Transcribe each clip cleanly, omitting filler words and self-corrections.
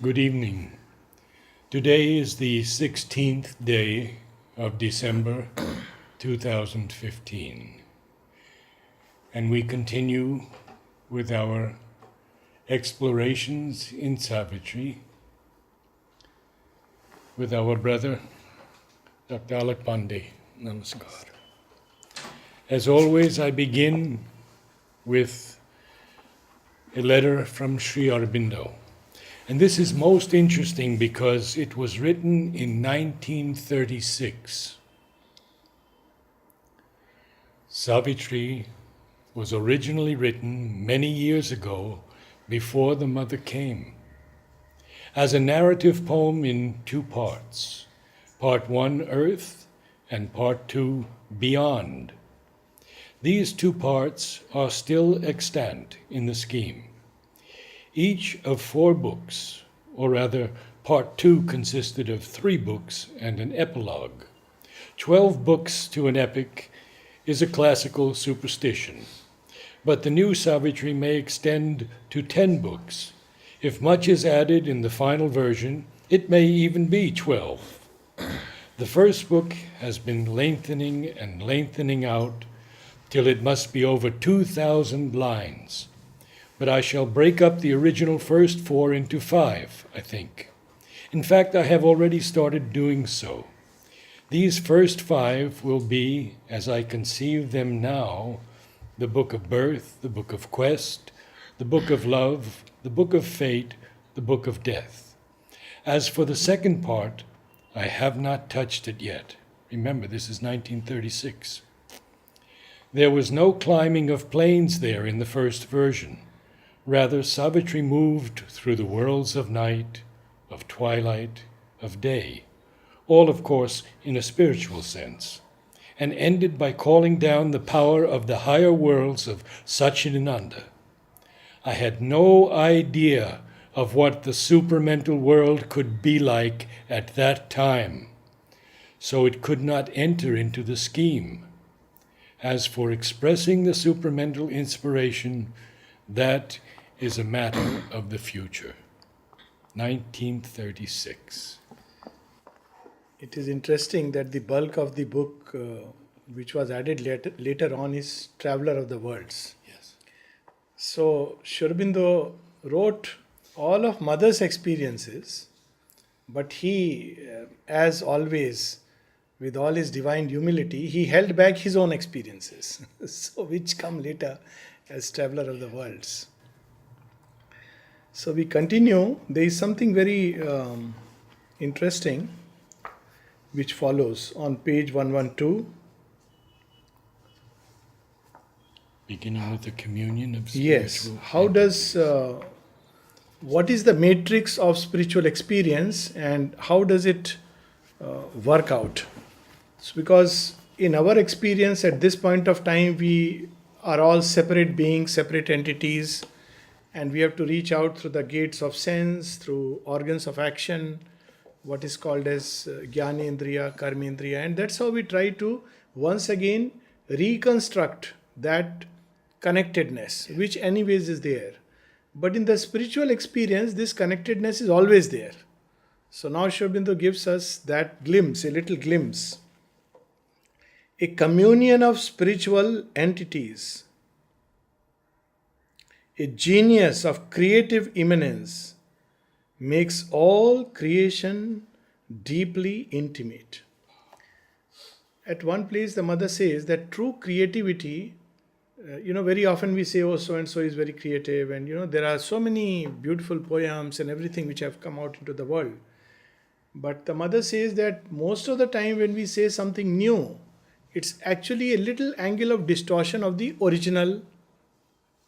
Good evening. Today is the 16th day of December 2015, and we continue with our explorations in Savitri with our brother, Dr. Alok Pandey. Namaskar. As always, I begin with a letter from Sri Aurobindo. And this is most interesting because it was written in 1936. Savitri was originally written many years ago before the mother came, as a narrative poem in two parts. Part 1, Earth, and Part 2, Beyond. These two parts are still extant in the scheme. Each of 4 books, or rather, Part 2 consisted of 3 books and an epilogue. 12 books to an epic is a classical superstition, but the new Savitri may extend to 10 books. If much is added in the final version, it may even be 12. The first book has been lengthening and lengthening out till it must be over 2,000 lines. But I shall break up the original first 4 into 5, I think. In fact, I have already started doing so. These first 5 will be, as I conceive them now, the book of birth, the book of quest, the book of love, the book of fate, the book of death. As for the second part, I have not touched it yet. Remember, this is 1936. There was no climbing of planes there in the first version. Rather, Savitri moved through the worlds of night, of twilight, of day, all, of course, in a spiritual sense, and ended by calling down the power of the higher worlds of Satchidananda. I had no idea of what the supramental world could be like at that time, so it could not enter into the scheme. As for expressing the supramental inspiration, that is a matter of the future. 1936. It is interesting that the bulk of the book, which was added later on, is Traveler of the Worlds. Yes. So, Sri Aurobindo wrote all of Mother's experiences, but he, as always, with all his divine humility, he held back his own experiences, so which come later as Traveler of the Worlds. So we continue. There is something very interesting which follows on page 112. Beginning with the communion of spiritual. Yes. How does, what is the matrix of spiritual experience and how does it work out? So because in our experience at this point of time, we are all separate beings, separate entities, and we have to reach out through the gates of sense, through organs of action, what is called as Jnanendriya, Karmendriya, and that's how we try to once again reconstruct that connectedness, which anyways is there. But in the spiritual experience, this connectedness is always there. So now Sri Aurobindo gives us that glimpse, a little glimpse. A communion of spiritual entities, a genius of creative immanence, makes all creation deeply intimate. At one place, the mother says that true creativity, very often we say, oh, so and so is very creative, and there are so many beautiful poems and everything which have come out into the world. But the mother says that most of the time when we say something new, it's actually a little angle of distortion of the original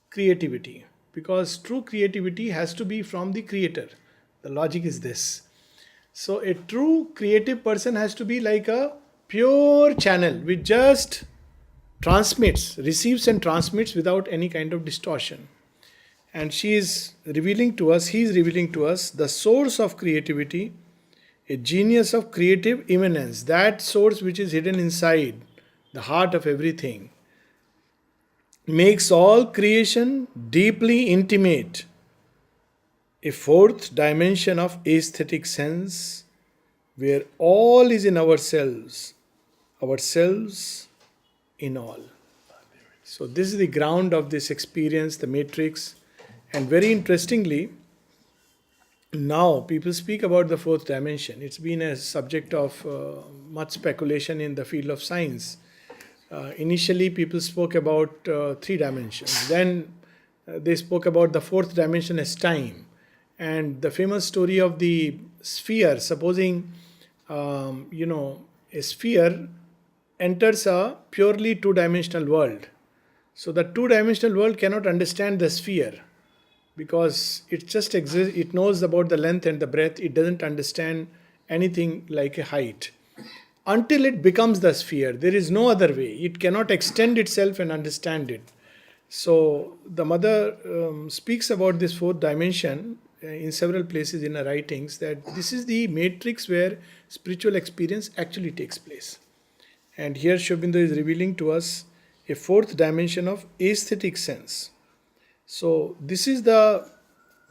creativity, because true creativity has to be from the creator. The logic is this. So a true creative person has to be like a pure channel which just transmits, receives and transmits without any kind of distortion. And she is revealing to us, he is revealing to us the source of creativity, a genius of creative immanence, that source which is hidden inside the heart of everything, makes all creation deeply intimate a fourth dimension of aesthetic sense where all is in ourselves in all. So, this is the ground of this experience, the matrix. And very interestingly, now people speak about the fourth dimension. It's been a subject of much speculation in the field of science. Initially, people spoke about three dimensions. Then they spoke about the fourth dimension as time. And the famous story of the sphere, supposing, a sphere enters a purely two-dimensional world. So the two-dimensional world cannot understand the sphere because it just exists. It knows about the length and the breadth. It doesn't understand anything like a height. Until it becomes the sphere, there is no other way. It cannot extend itself and understand it. So the mother speaks about this fourth dimension in several places in her writings, that this is the matrix where spiritual experience actually takes place. And here Sri Aurobindo is revealing to us a fourth dimension of aesthetic sense. So this is the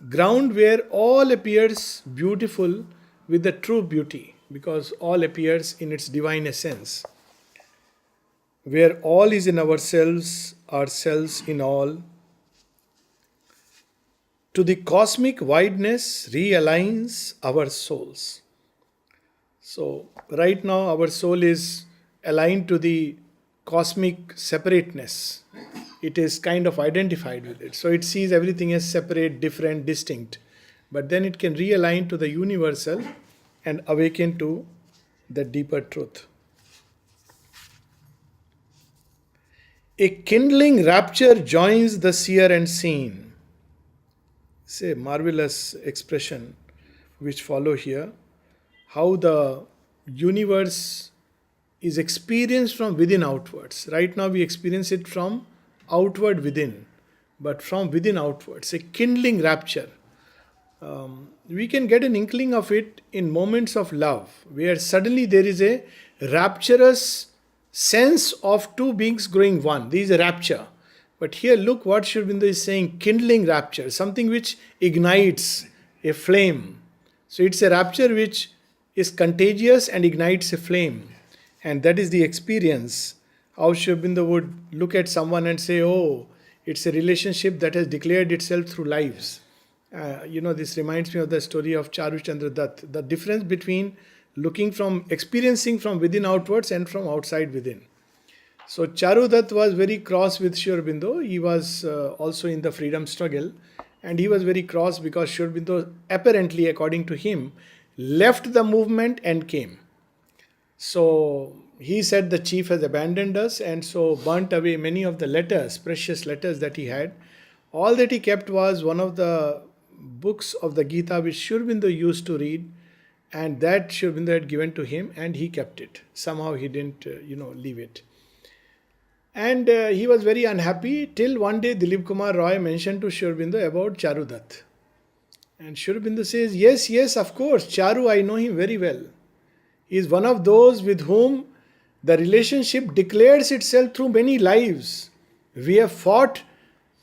ground where all appears beautiful with the true beauty, because all appears in its divine essence. Where all is in ourselves in all. To the cosmic wideness realigns our souls. So right now our soul is aligned to the cosmic separateness. It is kind of identified with it. So it sees everything as separate, different, distinct. But then it can realign to the universal and awaken to the deeper truth. A kindling rapture joins the seer and seen. It's a marvelous expression which follow here. How the universe is experienced from within outwards. Right now we experience it from outward within, but from within outwards. A kindling rapture. We can get an inkling of it in moments of love, where suddenly there is a rapturous sense of two beings growing one. There is a rapture. But here look what Sri Aurobindo is saying, kindling rapture, something which ignites a flame. So it's a rapture which is contagious and ignites a flame. And that is the experience. How Sri Aurobindo would look at someone and say, oh, it's a relationship that has declared itself through lives. This reminds me of the story of Charu Chandra Dutt. The difference between experiencing from within outwards and from outside within. So Charu Dutt was very cross with Sri Aurobindo. He was also in the freedom struggle. And he was very cross because Sri Aurobindo, apparently according to him, left the movement and came. So he said the chief has abandoned us, and so burnt away many of the letters, precious letters that he had. All that he kept was one of the books of the Gita which Sri Aurobindo used to read, and that Sri Aurobindo had given to him, and he kept it. Somehow he didn't, leave it. And he was very unhappy till one day Dilip Kumar Roy mentioned to Sri Aurobindo about Charu Dutt. And Sri Aurobindo says, yes, of course, Charu, I know him very well. He is one of those with whom the relationship declares itself through many lives. We have fought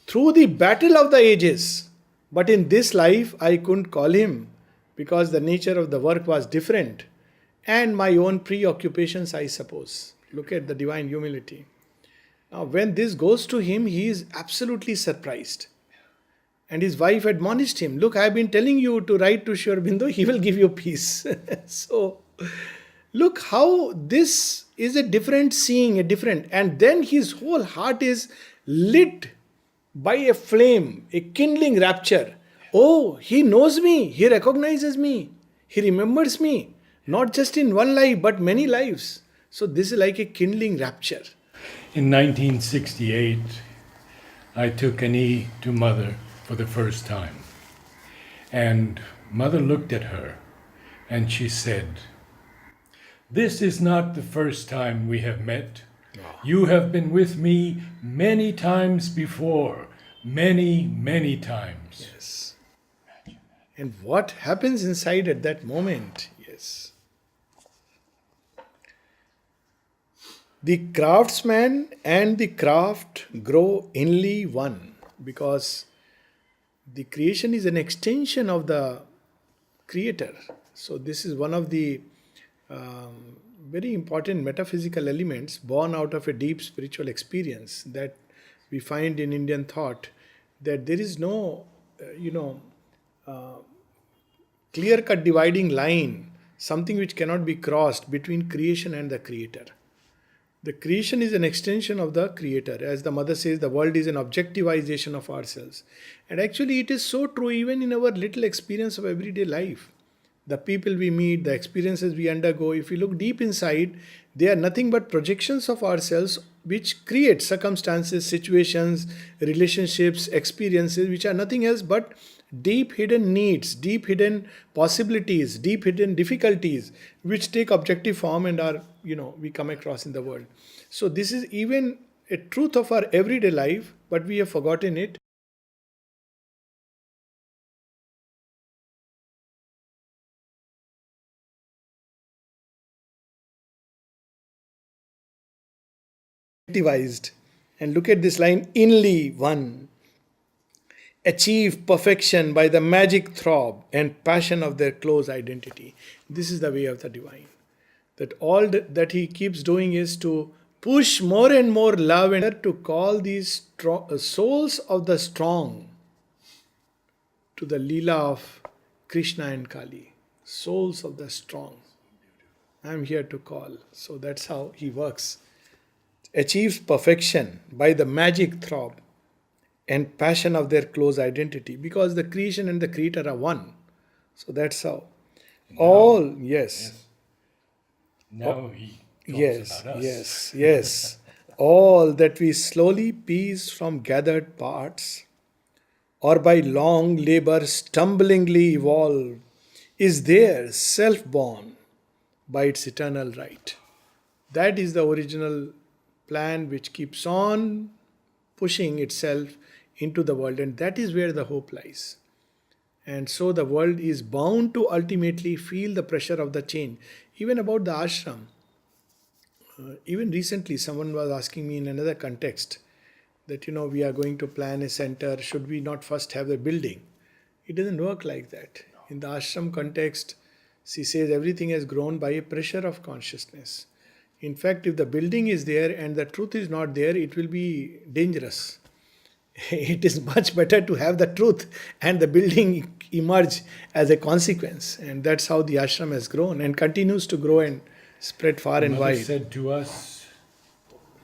through the battle of the ages. But in this life, I couldn't call him because the nature of the work was different. And my own preoccupations, I suppose. Look at the divine humility. Now, when this goes to him, he is absolutely surprised. And his wife admonished him, look, I have been telling you to write to Sri Aurobindo, he will give you peace. So, look how this is a different seeing, and then his whole heart is lit by a flame, a kindling rapture. Oh, he knows me, he recognizes me, he remembers me, not just in one life, but many lives. So this is like a kindling rapture. In 1968, I took a knee to Mother for the first time. And Mother looked at her and she said, "This is not the first time we have met. You have been with me many times before, many times." Yes. And what happens inside at that moment? Yes. The craftsman and the craft grow inly one, because The creation is an extension of the creator. So this is one of the very important metaphysical elements born out of a deep spiritual experience that we find in Indian thought, that there is no, clear-cut dividing line, something which cannot be crossed between creation and the creator. The creation is an extension of the creator. As the mother says, the world is an objectivization of ourselves. And actually it is so true even in our little experience of everyday life. The people we meet, the experiences we undergo, if we look deep inside, they are nothing but projections of ourselves which create circumstances, situations, relationships, experiences which are nothing else but deep hidden needs, deep hidden possibilities, deep hidden difficulties which take objective form and are, we come across in the world. So this is even a truth of our everyday life, but we have forgotten it. Devised. And look at this line, inly one, achieve perfection by the magic throb and passion of their close identity. This is the way of the divine. That all that he keeps doing is to push more and more love and to call these souls of the strong to the Leela of Krishna and Kali. Souls of the strong. I am here to call. So that's how he works. Achieves perfection by the magic throb and passion of their close identity, because the creation and the creator are one. So that's how. Now, yes. Now he Yes, about us. yes. All that we slowly piece from gathered parts, or by long labor stumblingly evolve, is there self-born by its eternal right. That is the original plan which keeps on pushing itself into the world, and that is where the hope lies. And so the world is bound to ultimately feel the pressure of the change. Even about the ashram, even recently someone was asking me in another context that we are going to plan a center, should we not first have the building? It doesn't work like that. In the ashram context, she says everything has grown by a pressure of consciousness. In fact, if the building is there and the truth is not there, it will be dangerous. It is much better to have the truth and the building emerge as a consequence. And that's how the ashram has grown and continues to grow and spread far and Mother wide. said to us,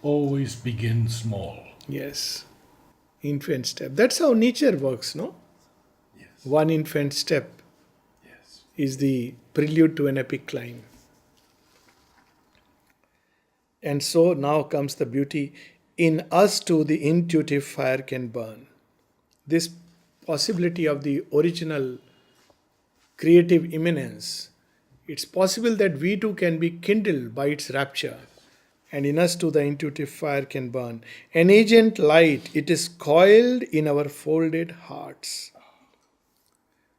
always begin small. Yes. Infant step. That's how nature works, no? Yes. One infant step Yes. is the prelude to an epic climb. And so now comes the beauty. In us too the intuitive fire can burn. This possibility of the original creative immanence, it's possible that we too can be kindled by its rapture. And in us too the intuitive fire can burn. An agent light, it is coiled in our folded hearts.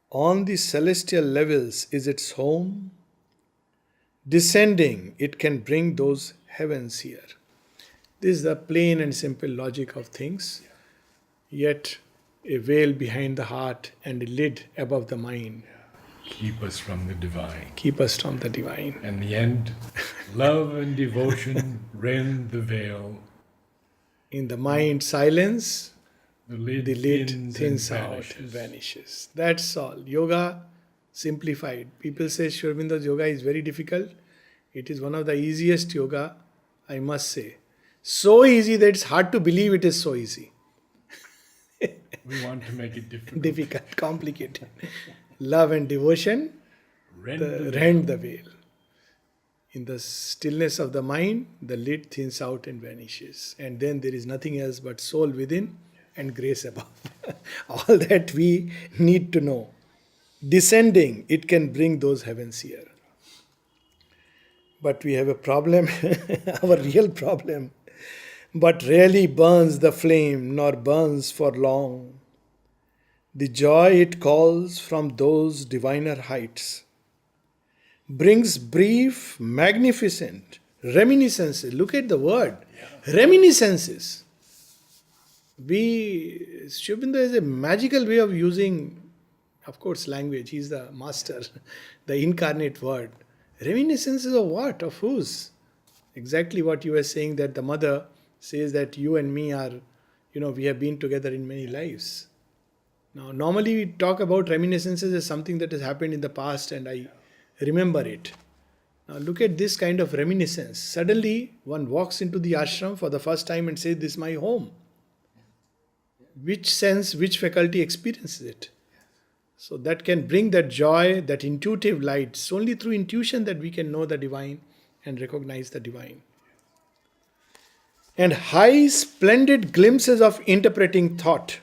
On the celestial levels is its home. Descending, it can bring those heavens here. This is the plain and simple logic of things. Yet a veil behind the heart and a lid above the mind. Keep us from the divine. Keep us from the divine. And the end, love and devotion rend the veil. In the mind, silence, The lid, the lid thins thins and out vanishes. and vanishes. That's all. Yoga simplified. People say Sri Aurobindo's yoga is very difficult. It is one of the easiest yoga, I must say. So easy that it's hard to believe it is so easy. We want to make it difficult. Difficult, complicated. Love and devotion rend the veil. In the stillness of the mind, the lid thins out and vanishes. And then there is nothing else but soul within and grace above. All that we need to know. Descending, it can bring those heavens here. But we have a problem, our real problem. But rarely burns the flame, nor burns for long. The joy it calls from those diviner heights brings brief, magnificent reminiscences. Look at the word, reminiscences. Shubinda is a magical way of using, of course, language. He's the master, the incarnate word. Reminiscences of what? Of whose? Exactly what you were saying, that the mother says that you and me are, we have been together in many lives. Now, normally we talk about reminiscences as something that has happened in the past and I remember it. Now, look at this kind of reminiscence. Suddenly, one walks into the ashram for the first time and says, "This is my home." Which sense, which faculty experiences it? So that can bring that joy, that intuitive light. It's only through intuition that we can know the divine and recognize the divine. And high, splendid glimpses of interpreting thought,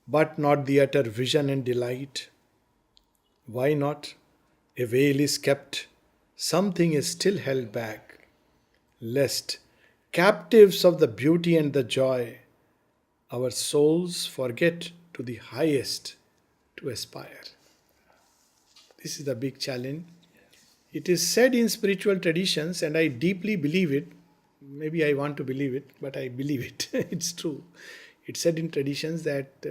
but not the utter vision and delight. Why not? A veil is kept, something is still held back, lest, captives of the beauty and the joy, our souls forget to the highest to aspire. This is the big challenge. It is said in spiritual traditions, and I deeply believe it. Maybe I want to believe it, but I believe it. It's true. It's said in traditions that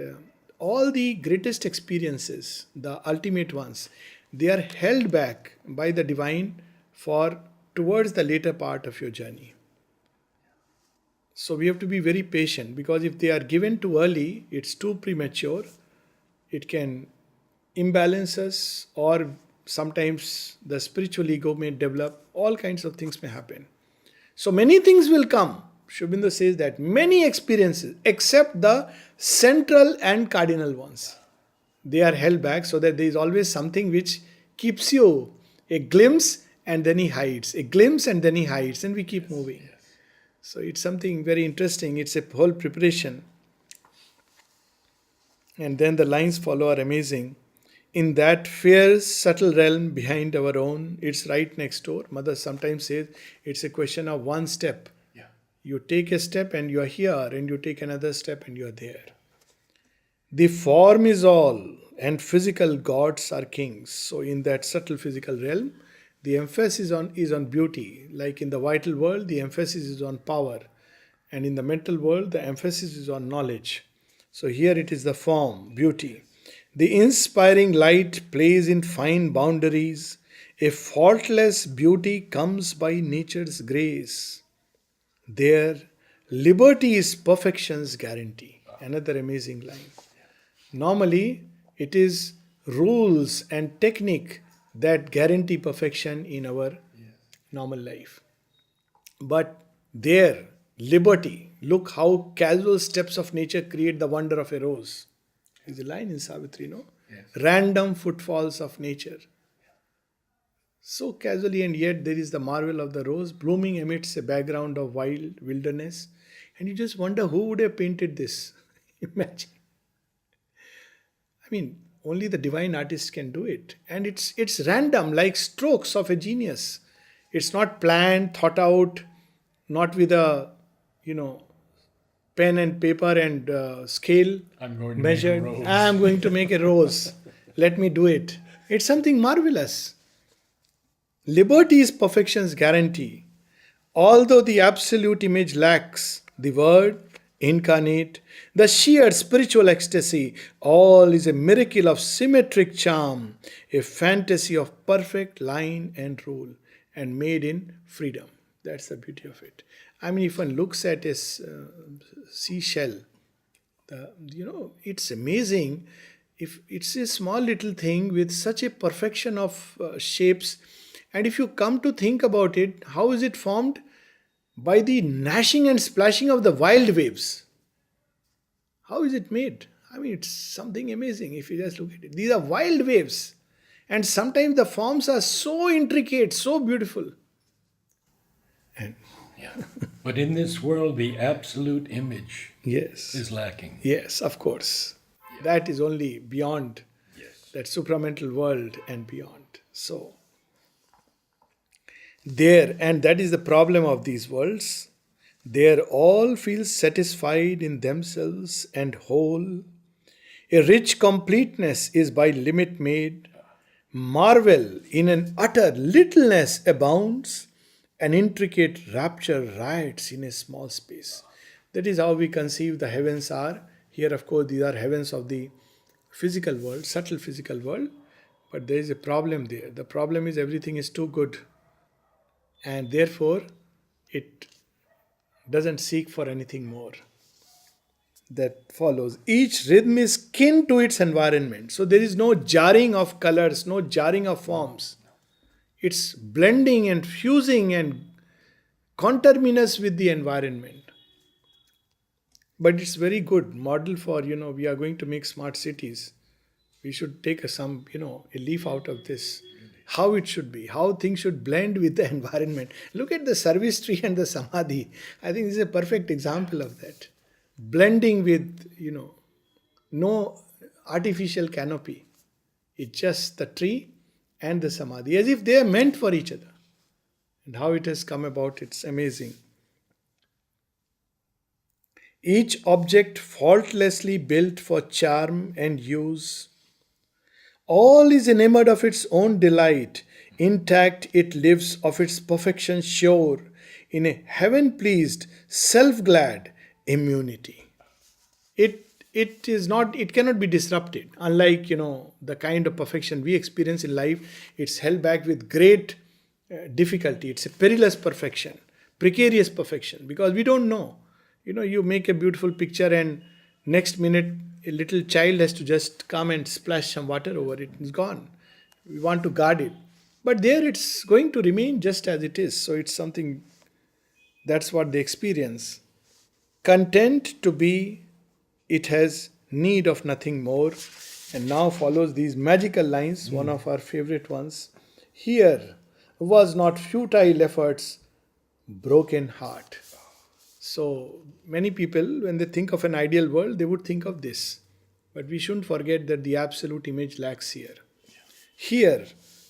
all the greatest experiences, the ultimate ones, they are held back by the divine for towards the later part of your journey. So we have to be very patient, because if they are given too early, it's too premature. It can imbalance us, or sometimes the spiritual ego may develop. All kinds of things may happen. So many things will come. Shubinda says that many experiences, except the central and cardinal ones, they are held back, so that there is always something which keeps you a glimpse and then he hides, a glimpse and then he hides, and we keep moving. So it's something very interesting. It's a whole preparation. And then the lines follow are amazing. In that fair, subtle realm behind our own, it's right next door. Mother sometimes says it's a question of one step. Yeah. You take a step and you are here, and you take another step and you are there. The form is all, and physical gods are kings. So in that subtle physical realm, the emphasis is on beauty. Like in the vital world, the emphasis is on power. And in the mental world, the emphasis is on knowledge. So here it is the form, beauty. The inspiring light plays in fine boundaries. A faultless beauty comes by nature's grace. There, liberty is perfection's guarantee. Another amazing line. Normally, it is rules and technique that guarantee perfection in our normal life. But there, liberty. Look how casual steps of nature create the wonder of a rose. Is a line in Savitri, no? Yes. Random footfalls of nature. So casually, and yet there is the marvel of the rose blooming amidst a background of wild wilderness. And you just wonder who would have painted this. Imagine. I mean, only the divine artist can do it. And it's random, like strokes of a genius. It's not planned, thought out, not with a, pen and paper and scale I'm going to measured. make a rose. I'm going to make a rose. Let me do it. It's something marvelous. Liberty is perfection's guarantee. Although the absolute image lacks, the word incarnate, the sheer spiritual ecstasy, all is a miracle of symmetric charm, a fantasy of perfect line and rule, and made in freedom. That's the beauty of it. I mean, if one looks at a seashell, it's amazing. If it's a small little thing with such a perfection of shapes, and if you come to think about it, how is it formed? By the gnashing and splashing of the wild waves. How is it made? I mean, it's something amazing if you just look at it. These are wild waves. And sometimes the forms are so intricate, so beautiful. And Yeah. But in this world, the absolute image yes. is lacking. Yes, of course. Yeah. That is only beyond Yes. that supramental world and beyond. So, there, and that is the problem of these worlds, there all feel satisfied in themselves and whole. A rich completeness is by limit made. Marvel in an utter littleness abounds. An intricate rapture riots in a small space. That is how we conceive the heavens are. Here, of course, these are heavens of the physical world, subtle physical world. But there is a problem there. The problem is everything is too good. And therefore, it doesn't seek for anything more. That follows. Each rhythm is kin to its environment. So there is no jarring of colors, no jarring of forms. It's blending and fusing and conterminous with the environment. But it's very good model for, we are going to make smart cities. We should take a leaf out of this. How it should be, how things should blend with the environment. Look at the service tree and the samadhi. I think this is a perfect example of that. Blending with, no artificial canopy. It's just the tree and the samadhi, as if they are meant for each other. And how it has come about, it's amazing. Each object faultlessly built for charm and use. All is enamored of its own delight. Intact it lives of its perfection sure, in a heaven-pleased, self-glad immunity. It cannot be disrupted. Unlike, the kind of perfection we experience in life, it's held back with great difficulty. It's a perilous perfection, precarious perfection, because we don't know. You make a beautiful picture and next minute a little child has to just come and splash some water over it. It's gone. We want to guard it. But there it's going to remain just as it is. So it's something, that's what they experience. Content to be, it has need of nothing more. And now follows these magical lines, one of our favorite ones. Here was not futile efforts, broken heart. So many people, when they think of an ideal world, they would think of this. But we shouldn't forget that the absolute image lacks here. Here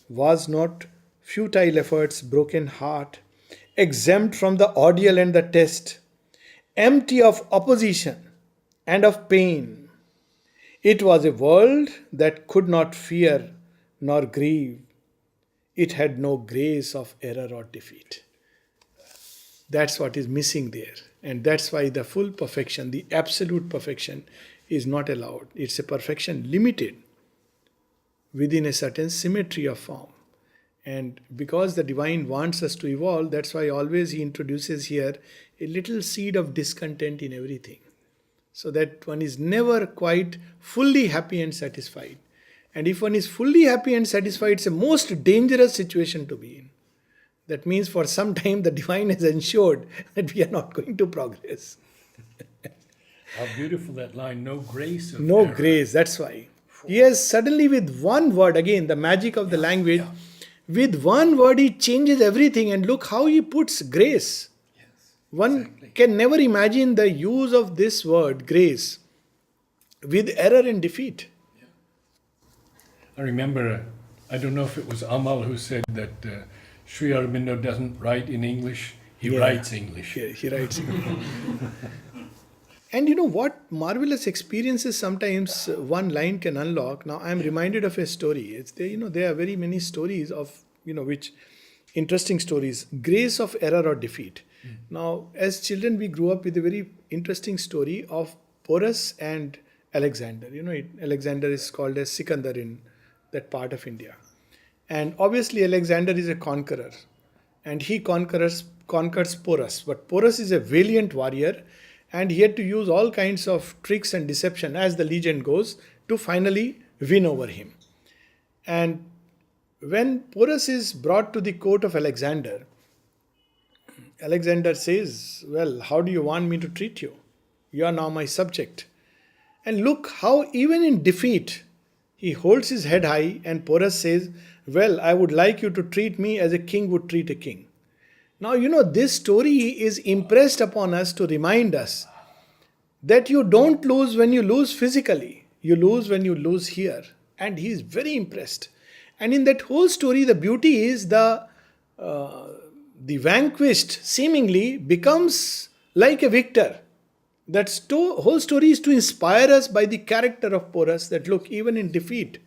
was not futile efforts, broken heart, exempt from the ordeal and the test, empty of opposition and of pain. It was a world that could not fear nor grieve. It had no grace of error or defeat. That's what is missing there. And that's why the full perfection, the absolute perfection, is not allowed. It's a perfection limited within a certain symmetry of form. And because the divine wants us to evolve, that's why always he introduces here a little seed of discontent in everything. So that one is never quite fully happy and satisfied. And if one is fully happy and satisfied, it's a most dangerous situation to be in. That means for some time the divine has ensured that we are not going to progress. How beautiful that line, no grace of No error. grace, that's why. Yes, suddenly with one word, again the magic of the language, with one word he changes everything, and look how he puts grace. Yes, One exactly. can never imagine the use of this word, grace, with error and defeat. I remember, I don't know if it was Amal who said that Sri Aurobindo doesn't write in English, he Yeah. writes English. He writes. And you know what marvelous experiences sometimes one line can unlock. Now I am reminded of a story. It's there, there are very many stories of, which interesting stories. Grace of error or defeat. Now, as children, we grew up with a very interesting story of Porous and Alexander. Alexander is called as Sikandar in that part of India. And obviously Alexander is a conqueror. And he conquers Porous. But Porous is a valiant warrior. And he had to use all kinds of tricks and deception, as the legend goes, to finally win over him. And when Porous is brought to the court of Alexander, Alexander says, well, how do you want me to treat you? You are now my subject. And look how even in defeat, he holds his head high, and Porous says, well, I would like you to treat me as a king would treat a king. Now, this story is impressed upon us to remind us that you don't lose when you lose physically. You lose when you lose here. And he is very impressed. And in that whole story, the beauty is the vanquished seemingly becomes like a victor. That whole story is to inspire us by the character of Porous, that look, even in defeat,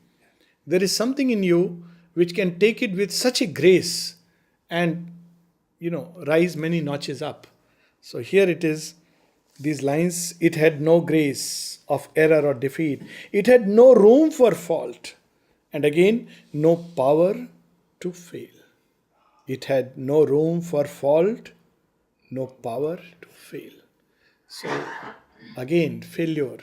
there is something in you which can take it with such a grace and rise many notches up. So here it is, These lines, it had no grace of error or defeat. It had no room for fault. And again, no power to fail. It had no room for fault, no power to fail. So, again, failure.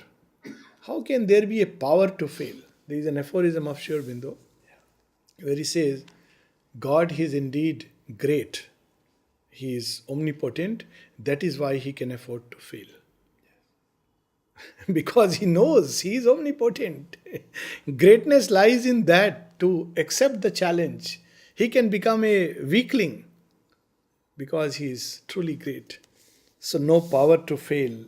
How can there be a power to fail? There is an aphorism of Sri Aurobindo where he says, God is indeed great. He is omnipotent. That is why he can afford to fail. Because he knows he is omnipotent. Greatness lies in that, to accept the challenge. He can become a weakling because he is truly great. So, no power to fail.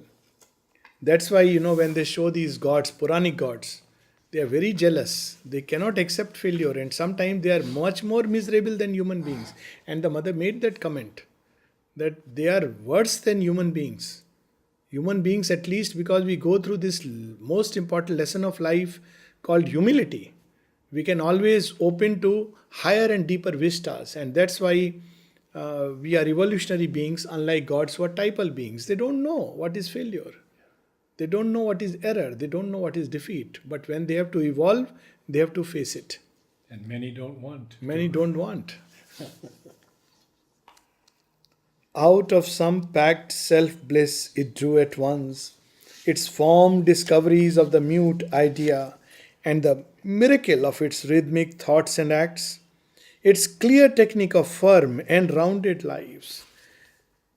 That's why, when they show these gods, Puranic gods, they are very jealous. They cannot accept failure, and sometimes they are much more miserable than human beings. And the mother made that comment that they are worse than human beings. Human beings, at least, because we go through this most important lesson of life called humility, we can always open to higher and deeper vistas. And that's why we are evolutionary beings, unlike gods who are typal beings. They don't know what is failure. They don't know what is error. They don't know what is defeat. But when they have to evolve, they have to face it. And many don't want. Many don't want. Out of some packed self-bliss it drew at once its formed discoveries of the mute idea and the miracle of its rhythmic thoughts and acts, its clear technique of firm and rounded lives,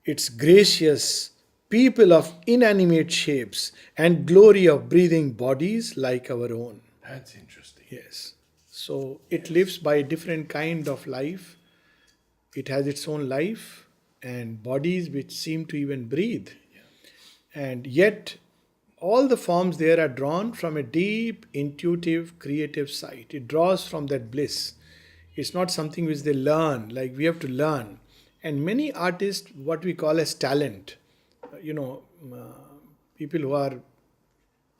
its gracious people of inanimate shapes and glory of breathing bodies like our own. That's interesting. Yes. So it lives by a different kind of life. It has its own life and bodies which seem to even breathe. And yet, all the forms there are drawn from a deep, intuitive, creative side. It draws from that bliss. It's not something which they learn, like we have to learn. And many artists, what we call as talent, people who are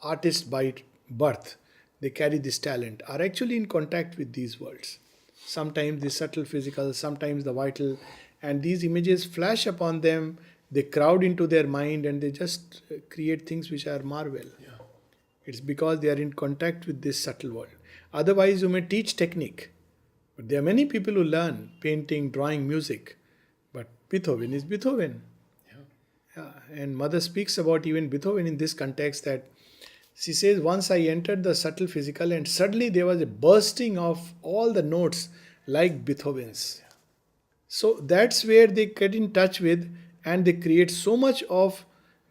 artists by birth, they carry this talent, are actually in contact with these worlds. Sometimes the subtle physical, sometimes the vital, and these images flash upon them, they crowd into their mind and they just create things which are marvel. Yeah. It's because they are in contact with this subtle world. Otherwise, you may teach technique. But there are many people who learn painting, drawing, music. But Beethoven is Beethoven. Yeah. And Mother speaks about even Beethoven in this context, that she says, once I entered the subtle physical and suddenly there was a bursting of all the notes like Beethoven's. So that's where they get in touch with, and they create so much of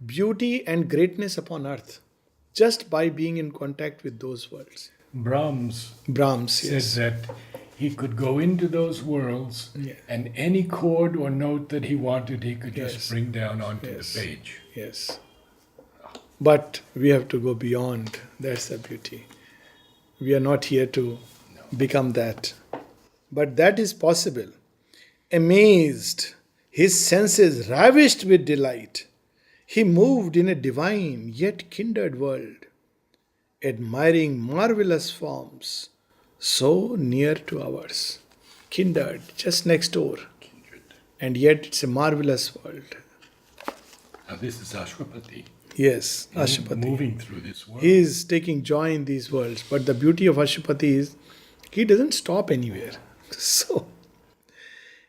beauty and greatness upon earth just by being in contact with those worlds. Brahms Brahms, yes. said that he could go into those worlds, Yeah. and any chord or note that he wanted, he could Yes. just bring down onto Yes. the page. Yes. But we have to go beyond. That's the beauty. We are not here to become that. But that is possible. Amazed, his senses ravished with delight, he moved in a divine yet kindred world, admiring marvelous forms so near to ours. Kindred, just next door. Kindred. And yet it's a marvelous world. Now this is Ashwapati. Yes, Ashwapati. Moving through this world. He is taking joy in these worlds. But the beauty of Ashwapati is he doesn't stop anywhere. So,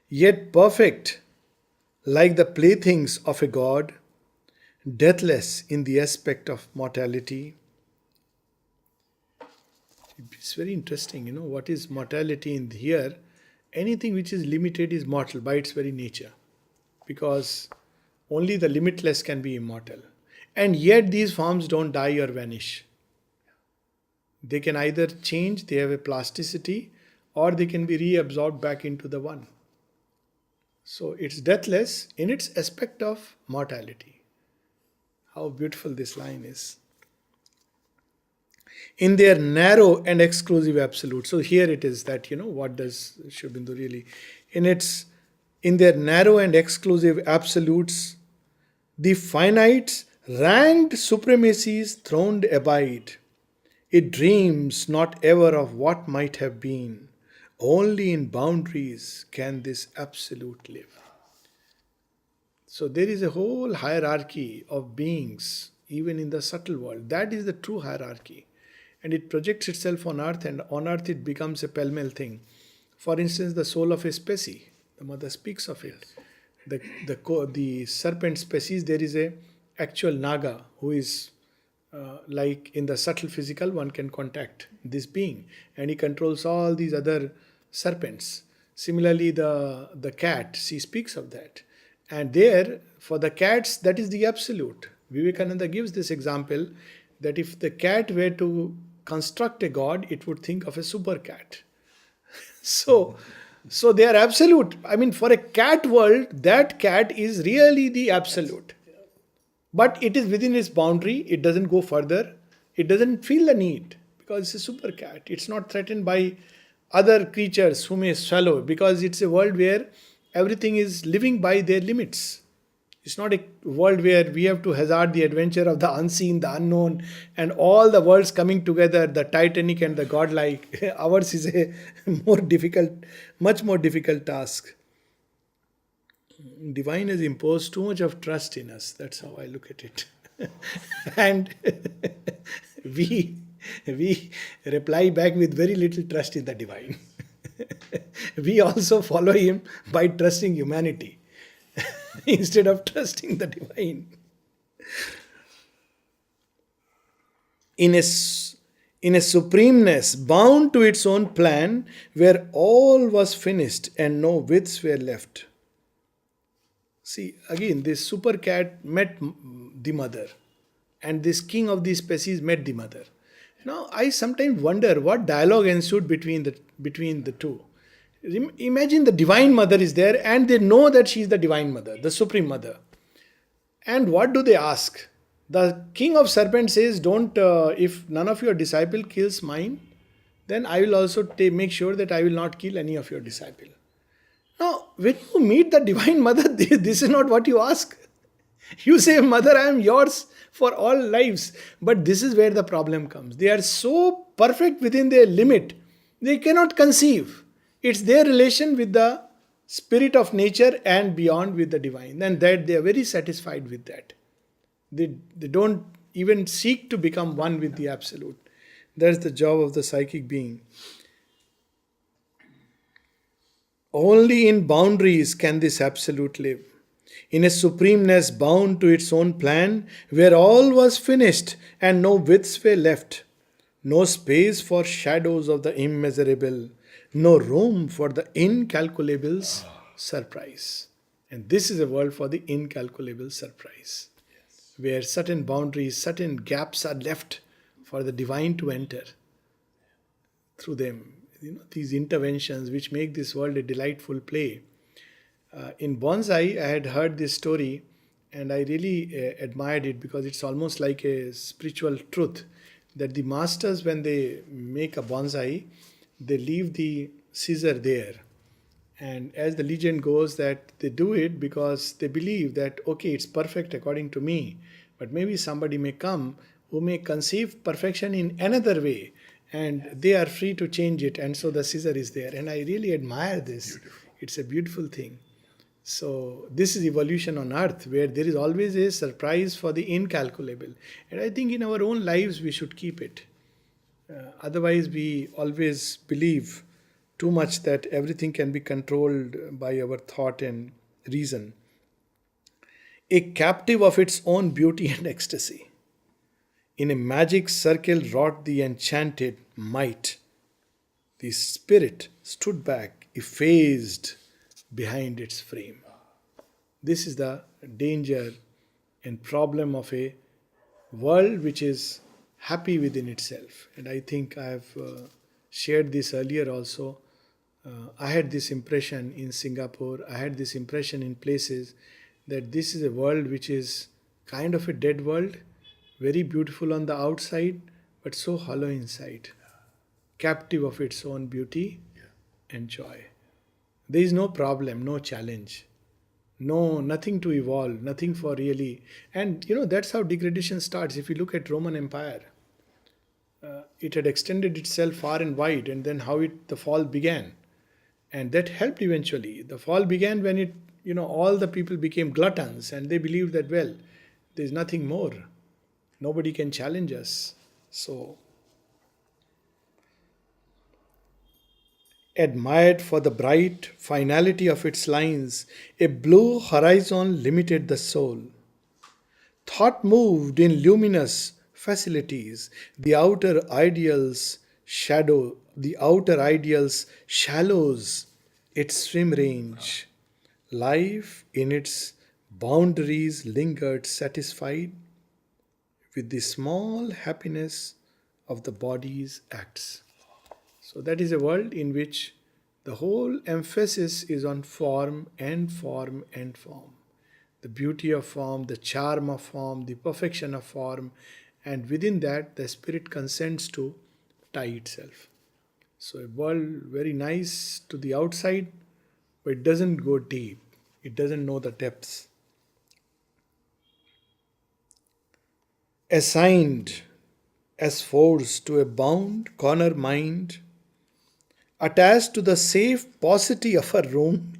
yet perfect, like the playthings of a god, deathless in the aspect of mortality. It's very interesting, what is mortality in here? Anything which is limited is mortal by its very nature, because only the limitless can be immortal. And yet these forms don't die or vanish. They can either change, they have a plasticity, or they can be reabsorbed back into the one. So it's deathless in its aspect of mortality. How beautiful this line is. In their narrow and exclusive absolute. So here it is that, what does Sri Aurobindo really... In their narrow and exclusive absolutes, the finite's ranked supremacies throned abide. It dreams not ever of what might have been. Only in boundaries can this absolute live. So there is a whole hierarchy of beings, even in the subtle world. That is the true hierarchy. And it projects itself on earth, and on earth it becomes a pell-mell thing. For instance, the soul of a species, the mother speaks of it. The serpent species, there is a actual naga who is like in the subtle physical, one can contact this being, and he controls all these other serpents. Similarly, the cat, she speaks of that. And there, for the cats, that is the absolute. Vivekananda gives this example that if the cat were to construct a god, it would think of a super cat. So, so they are absolute. I mean, for a cat world, that cat is really the absolute. But it is within its boundary, it doesn't go further, it doesn't feel the need because it's a super cat. It's not threatened by other creatures who may swallow because it's a world where everything is living by their limits. It's not a world where we have to hazard the adventure of the unseen, the unknown, and all the worlds coming together, the titanic and the godlike. Ours is a more difficult, much more difficult task. Divine has imposed too much of trust in us. That's how I look at it. And we reply back with very little trust in the divine. We also follow him by trusting humanity instead of trusting the divine. In a supremeness bound to its own plan, where all was finished and no widths were left. See, again, this super cat met the mother, and this king of the species met the mother. Now, I sometimes wonder what dialogue ensued between the two. Imagine the divine mother is there, and they know that she is the divine mother, the supreme mother. And what do they ask? The king of serpents says, "Don't. If none of your disciple kills mine, then I will also make sure that I will not kill any of your disciple." Now, when you meet the Divine Mother, this is not what you ask. You say, "Mother, I am yours for all lives." But this is where the problem comes. They are so perfect within their limit, they cannot conceive. It's their relation with the spirit of nature and beyond with the divine. And that they are very satisfied with that. They don't even seek to become one with the absolute. That's the job of the psychic being. Only in boundaries can this absolute live. In a supremeness bound to its own plan, where all was finished and no widths were left, no space for shadows of the immeasurable, no room for the incalculable's surprise. And this is a world for the incalculable surprise, where certain boundaries, certain gaps are left for the divine to enter through them. These interventions which make this world a delightful play. In bonsai, I had heard this story and I really admired it because it's almost like a spiritual truth that the masters, when they make a bonsai, they leave the scissor there. And as the legend goes, that they do it because they believe that, okay, it's perfect according to me, but maybe somebody may come who may conceive perfection in another way, and they are free to change it, and so the scissor is there. And I really admire this. Beautiful. It's a beautiful thing. So this is evolution on earth, where there is always a surprise for the incalculable. And I think in our own lives we should keep it. Otherwise we always believe too much that everything can be controlled by our thought and reason. A captive of its own beauty and ecstasy. In a magic circle wrought the enchanted might. The spirit stood back, effaced behind its frame. This is the danger and problem of a world which is happy within itself. And I think I have shared this earlier also. I had this impression in Singapore, I had this impression in places that this is a world which is kind of a dead world, very beautiful on the outside, but so hollow inside, captive of its own beauty and joy. There is no problem, no challenge, nothing to evolve, nothing for really. And that's how degradation starts. If you look at Roman Empire, it had extended itself far and wide, and then how the fall began. And that helped eventually. The fall began when it all the people became gluttons and they believed that, well, there's nothing more. Nobody can challenge us. So, admired for the bright finality of its lines, a blue horizon limited the soul. Thought moved in luminous facilities, the outer ideals shallows its swim range. Life in its boundaries lingered satisfied with the small happiness of the body's acts. So that is a world in which the whole emphasis is on form and form and form. The beauty of form, the charm of form, the perfection of form, and within that the spirit consents to tie itself. So a world very nice to the outside, but it doesn't go deep. It doesn't know the depths. Assigned as force to a bound corner mind, attached to the safe paucity of a room.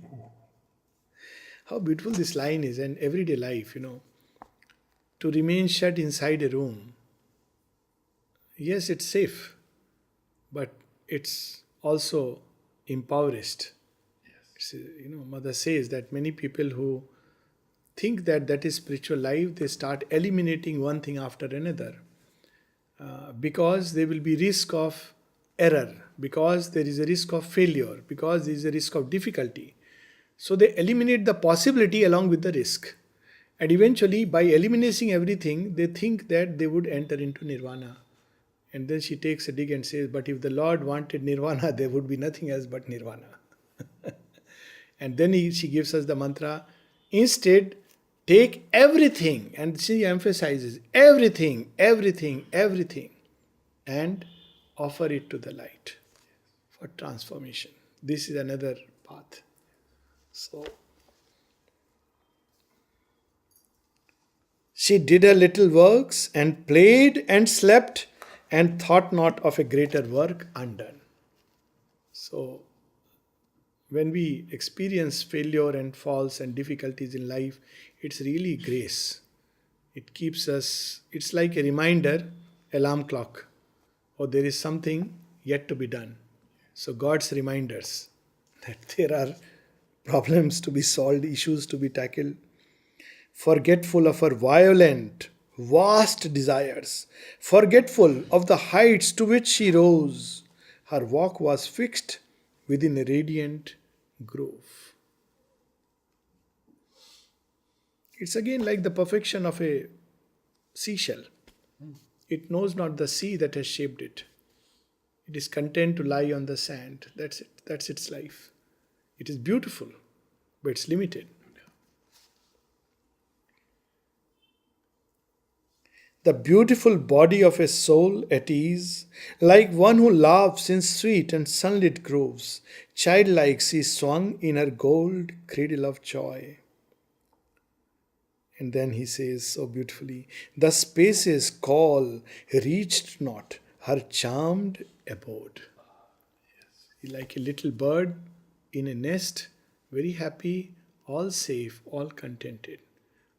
How beautiful this line is, and everyday life, to remain shut inside a room. Yes, it's safe, but it's also impoverished. It's, Mother says that many people who think that that is spiritual life, they start eliminating one thing after another because there will be risk of error, because there is a risk of failure, because there is a risk of difficulty. So they eliminate the possibility along with the risk. And eventually, by eliminating everything, they think that they would enter into nirvana. And then she takes a dig and says, but if the Lord wanted nirvana, there would be nothing else but nirvana. And then she gives us the mantra, instead, take everything, and she emphasizes everything, everything, everything, and offer it to the light for transformation. This is another path. So, she did her little works and played and slept and thought not of a greater work undone. So, when we experience failure and falls and difficulties in life, it's really grace. It keeps us, it's like a reminder, alarm clock. Or there is something yet to be done. So God's reminders that there are problems to be solved, issues to be tackled. Forgetful of her violent, vast desires, forgetful of the heights to which she rose, her walk was fixed within a radiant grove. It's again like the perfection of a seashell. It knows not the sea that has shaped it. It is content to lie on the sand. That's it. That's its life. It is beautiful, but it's limited. The beautiful body of a soul at ease, like one who laughs in sweet and sunlit groves, childlike she swung in her gold cradle of joy. And then he says so beautifully, the spaces call reached not her charmed abode. Like a little bird in a nest, very happy, all safe, all contented.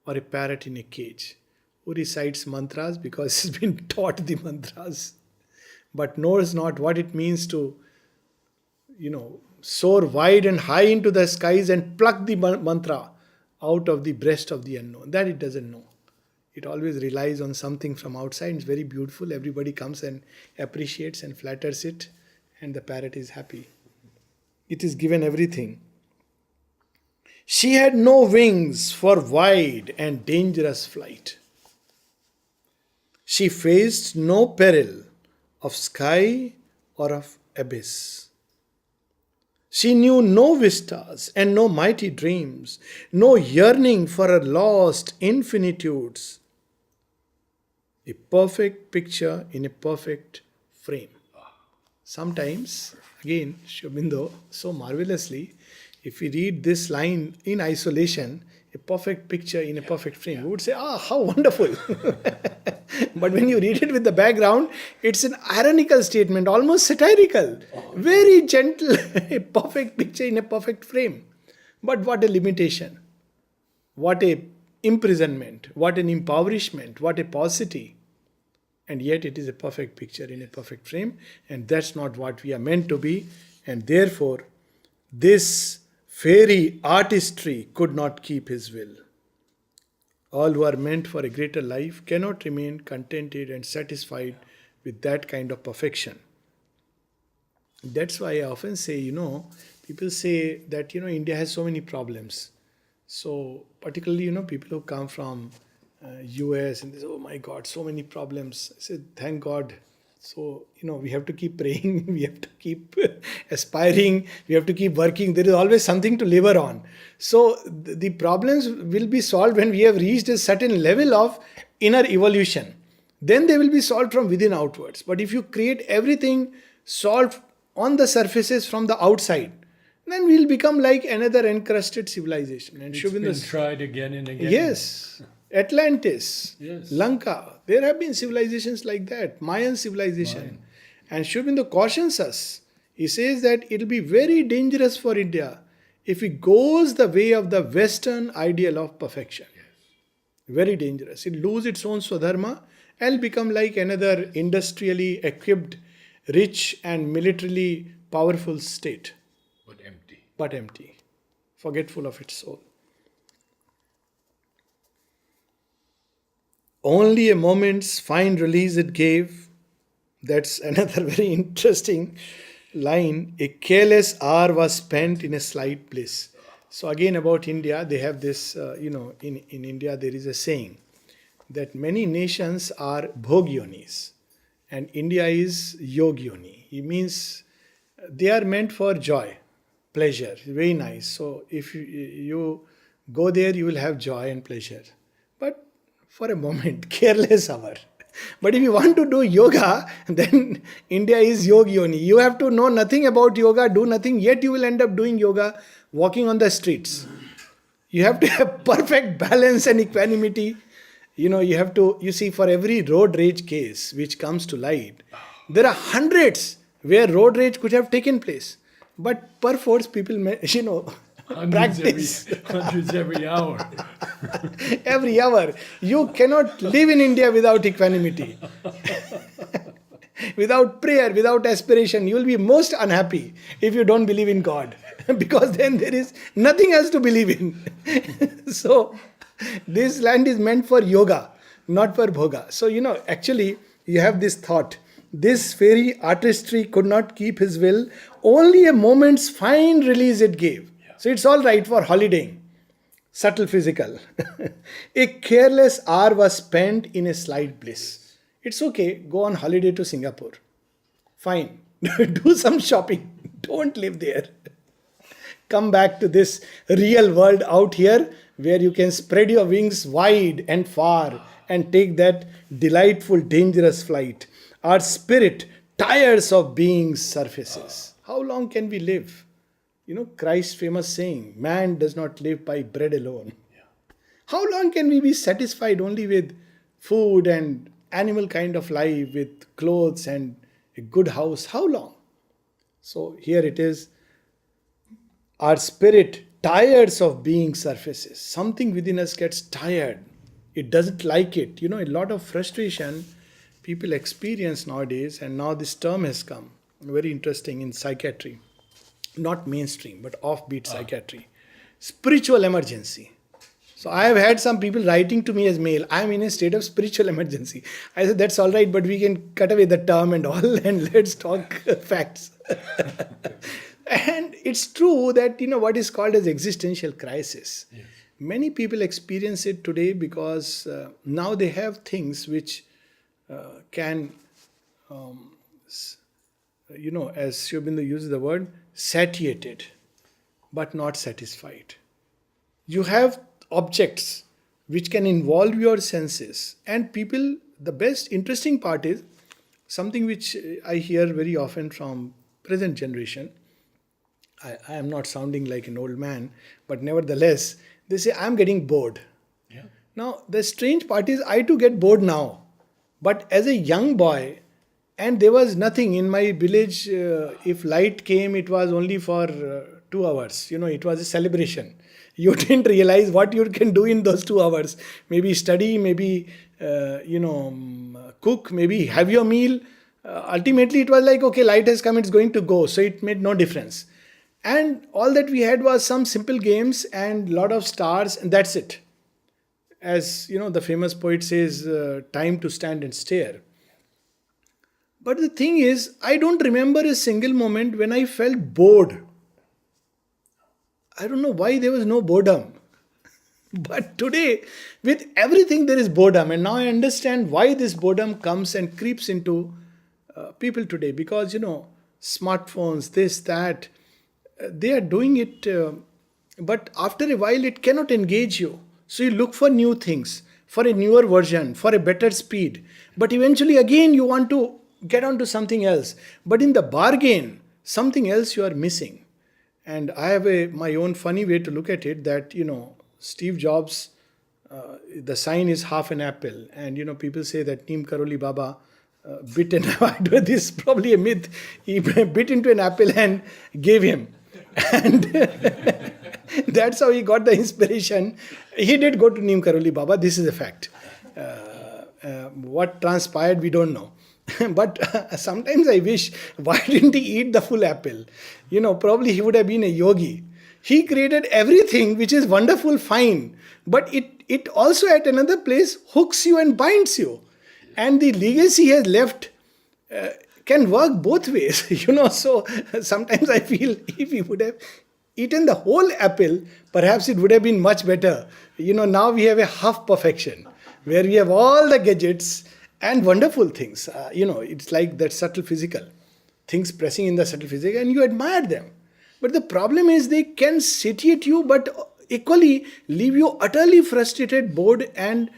Or a parrot in a cage who recites mantras because he's been taught the mantras, but knows not what it means to, soar wide and high into the skies and pluck the mantra out of the breast of the unknown. That it doesn't know. It always relies on something from outside. It's very beautiful. Everybody comes and appreciates and flatters it, and the parrot is happy. It is given everything. She had no wings for wide and dangerous flight. She faced no peril of sky or of abyss. She knew no vistas and no mighty dreams, no yearning for her lost infinitudes. A perfect picture in a perfect frame. Sometimes, again, Shobindo, so marvelously, if we read this line in isolation, a perfect picture in a perfect frame, we would say, how wonderful. But when you read it with the background, it's an ironical statement, almost satirical. Very gentle, a perfect picture in a perfect frame. But what a limitation, what a imprisonment, what an impoverishment, what a paucity. And yet it is a perfect picture in a perfect frame, and that's not what we are meant to be. And therefore, this fairy artistry could not keep his will. All who are meant for a greater life cannot remain contented and satisfied with that kind of perfection. That's why I often say, people say that, India has so many problems. So particularly, people who come from US and they say, oh my God, so many problems. I said, thank God. So, we have to keep praying, we have to keep aspiring, we have to keep working. There is always something to labor on. So the problems will be solved when we have reached a certain level of inner evolution. Then they will be solved from within outwards. But if you create everything solved on the surfaces from the outside, then we'll become like another encrusted civilization. And it's been tried again and again. Yes. Atlantis, yes. Lanka, there have been civilizations like that, Mayan civilization. And Shubindu cautions us. He says that it will be very dangerous for India if it goes the way of the Western ideal of perfection. Yes. Very dangerous. It lose its own Swadharma and become like another industrially equipped, rich and militarily powerful state. But empty. Forgetful of its soul. Only a moment's fine release it gave. That's another very interesting line. A careless hour was spent in a slight bliss. So again about India, they have this, in India there is a saying that many nations are bhogyonis and India is yogyoni. It means they are meant for joy, pleasure. Very nice. So if you go there, you will have joy and pleasure. But for a moment, careless hour. But if you want to do yoga, then India is yogyoni. You have to know nothing about yoga, do nothing, yet you will end up doing yoga, walking on the streets. You have to have perfect balance and equanimity. You see, for every road rage case which comes to light, there are hundreds where road rage could have taken place. But perforce people, practice. Hundreds every hour. Every hour. You cannot live in India without equanimity. Without prayer, without aspiration. You will be most unhappy if you don't believe in God. Because then there is nothing else to believe in. So, this land is meant for yoga, not for bhoga. So, actually, you have this thought. This fairy artistry could not keep his will. Only a moment's fine release it gave. So it's all right for holidaying. Subtle physical. A careless hour was spent in a slight bliss. It's okay. Go on holiday to Singapore. Fine. Do some shopping. Don't live there. Come back to this real world out here where you can spread your wings wide and far and take that delightful, dangerous flight. Our spirit tires of being surfaces. How long can we live? Christ's famous saying, man does not live by bread alone. Yeah. How long can we be satisfied only with food and animal kind of life, with clothes and a good house? How long? So here it is. Our spirit tires of being surfaces. Something within us gets tired. It doesn't like it. A lot of frustration people experience nowadays, and now this term has come. Very interesting in psychiatry. Not mainstream, but offbeat psychiatry. Spiritual emergency. So I have had some people writing to me as mail, I am in a state of spiritual emergency. I said, that's all right, but we can cut away the term and all and let's talk facts. And it's true that, what is called as existential crisis. Yes. Many people experience it today because now they have things which can, as Shobindu uses the word, satiated, but not satisfied. You have objects which can involve your senses. And people, the best interesting part is something which I hear very often from present generation. I am not sounding like an old man, but nevertheless, they say, I'm getting bored. Yeah. Now, the strange part is I too get bored now. But as a young boy, and there was nothing in my village, if light came, it was only for 2 2 hours. It was a celebration. You didn't realize what you can do in those 2 hours. Maybe study, maybe, cook, maybe have your meal. Ultimately, it was like, okay, light has come, it's going to go. So it made no difference. And all that we had was some simple games and lot of stars, and that's it. As the famous poet says, time to stand and stare. But the thing is, I don't remember a single moment when I felt bored. I don't know why there was no boredom. But today, with everything, there is boredom. And now I understand why this boredom comes and creeps into people today. Because, smartphones, this, that, they are doing it. But after a while, it cannot engage you. So you look for new things, for a newer version, for a better speed. But eventually, again, you want to get onto something else. But in the bargain, something else you are missing. And I have my own funny way to look at it that, Steve Jobs, the sign is half an apple. And, people say that Neem Karoli Baba bit an apple. This is probably a myth. He bit into an apple and gave him. And that's how he got the inspiration. He did go to Neem Karoli Baba. This is a fact. What transpired, we don't know. But sometimes I wish, why didn't he eat the full apple? Probably he would have been a yogi. He created everything which is wonderful, fine. But it also at another place hooks you and binds you. And the legacy he has left can work both ways. So sometimes I feel if he would have eaten the whole apple, perhaps it would have been much better. Now we have a half perfection where we have all the gadgets and wonderful things. It's like that subtle physical. Things pressing in the subtle physical and you admire them. But the problem is they can satiate you but equally leave you utterly frustrated, bored and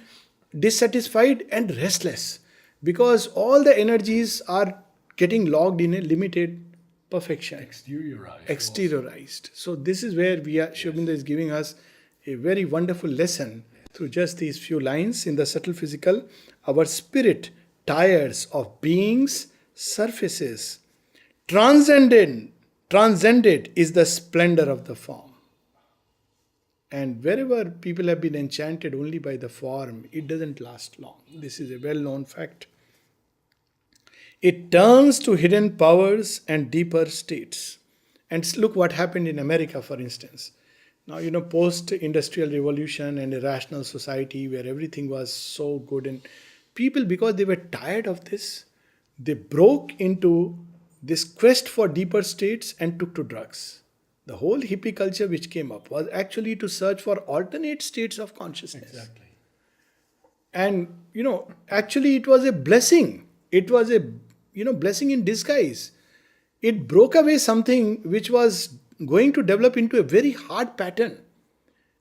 dissatisfied and restless. Because all the energies are getting logged in a limited perfection. Exteriorized. So this is where Sri Aurobindo is giving us a very wonderful lesson through just these few lines in the subtle physical. Our spirit tires of being's surfaces. Transcended is the splendor of the form. And wherever people have been enchanted only by the form, it doesn't last long. This is a well-known fact. It turns to hidden powers and deeper states. And look what happened in America, for instance. Now, post-industrial revolution and a rational society where everything was so good. And people, because they were tired of this, they broke into this quest for deeper states and took to drugs. The whole hippie culture which came up was actually to search for alternate states of consciousness. Exactly. And, actually it was a blessing. It was a, blessing in disguise. It broke away something which was going to develop into a very hard pattern.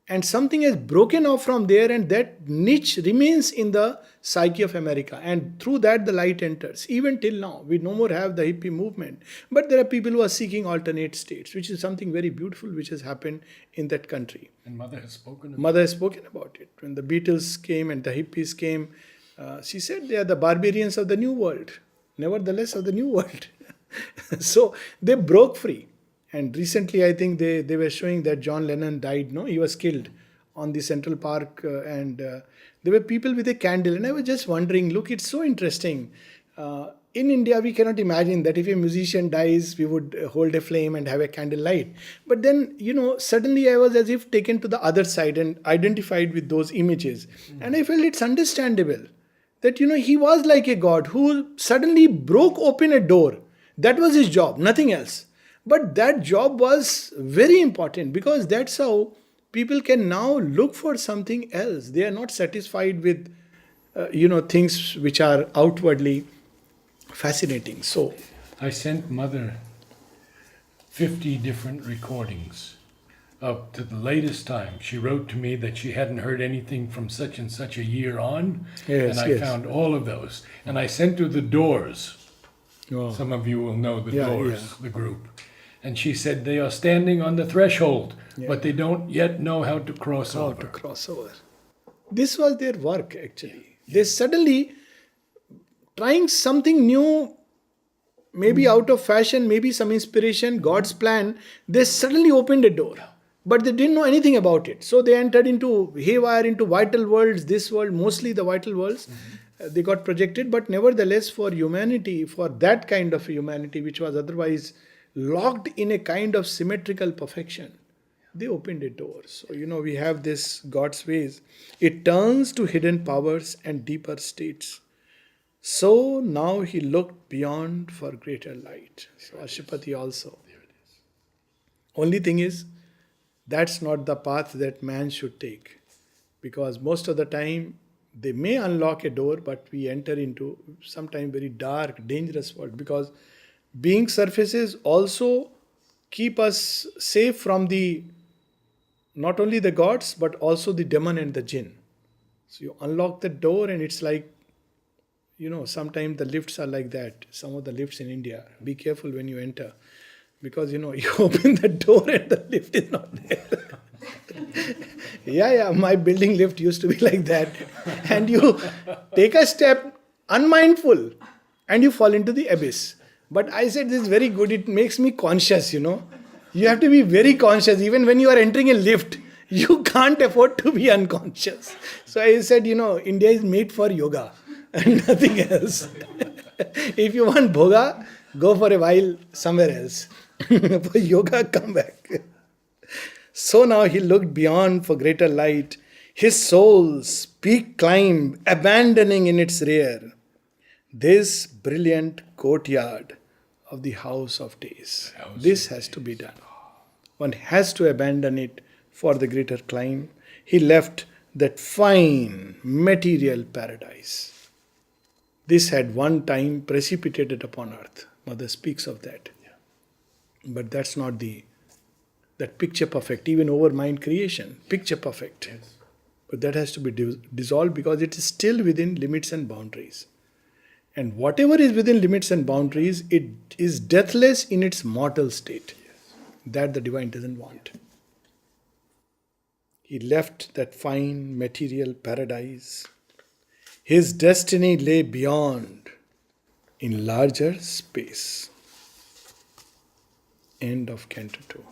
And something has broken off from there and that niche remains in the psyche of America. And through that the light enters. Even till now, we no more have the hippie movement. But there are people who are seeking alternate states, which is something very beautiful which has happened in that country. And Mother has spoken about it. When the Beatles came and the hippies came, she said they are the barbarians of the new world. Nevertheless of the new world. So they broke free. And recently, I think they were showing that John Lennon died, no? He was killed on the Central Park and there were people with a candle. And I was just wondering, look, it's so interesting. In India, we cannot imagine that if a musician dies, we would hold a flame and have a candle light. But then, suddenly I was as if taken to the other side and identified with those images. And I felt it's understandable that, he was like a god who suddenly broke open a door. That was his job, nothing else. But that job was very important because that's how people can now look for something else. They are not satisfied with, things which are outwardly fascinating. So I sent Mother 50 different recordings up to the latest time. She wrote to me that she hadn't heard anything from such and such a year on. Yes, and I found all of those. And I sent her the Doors. Oh. Some of you will know the Doors, the group. And she said they are standing on the threshold, but they don't yet know how to cross over. This was their work, actually. They suddenly trying something new maybe out of fashion, maybe some inspiration, God's plan, they suddenly opened a door. But they didn't know anything about it. So they entered into haywire, into vital worlds, this world, mostly the vital worlds. They got projected, but nevertheless, for humanity, for that kind of humanity, which was otherwise locked in a kind of symmetrical perfection, they opened a door. So, we have this God's ways. It turns to hidden powers and deeper states. So now he looked beyond for greater light. So Ashupati also. Only thing is, that's not the path that man should take. Because most of the time, they may unlock a door, but we enter into sometimes very dark, dangerous world. Because being surfaces also keep us safe from not only the gods, but also the demon and the jinn. So you unlock the door and it's like, sometimes the lifts are like that. Some of the lifts in India, be careful when you enter. Because, you open the door and the lift is not there. Yeah, my building lift used to be like that. And you take a step unmindful and you fall into the abyss. But I said this is very good. It makes me conscious, You have to be very conscious. Even when you are entering a lift, you can't afford to be unconscious. So I said, India is made for yoga and nothing else. If you want bhoga, go for a while somewhere else. For yoga, come back. So now he looked beyond for greater light. His soul's peak climbed, abandoning in its rear this brilliant courtyard of the house of days. This has to be done. One has to abandon it for the greater climb. He left that fine material paradise. This had one time precipitated upon earth. Mother speaks of that. But that's not that picture perfect, even over mind creation, picture perfect. Yes. But that has to be dissolved because it is still within limits and boundaries. And whatever is within limits and boundaries, it is deathless in its mortal state. Yes. That the divine doesn't want. He left that fine material paradise. His destiny lay beyond, in larger space. End of Canto 2.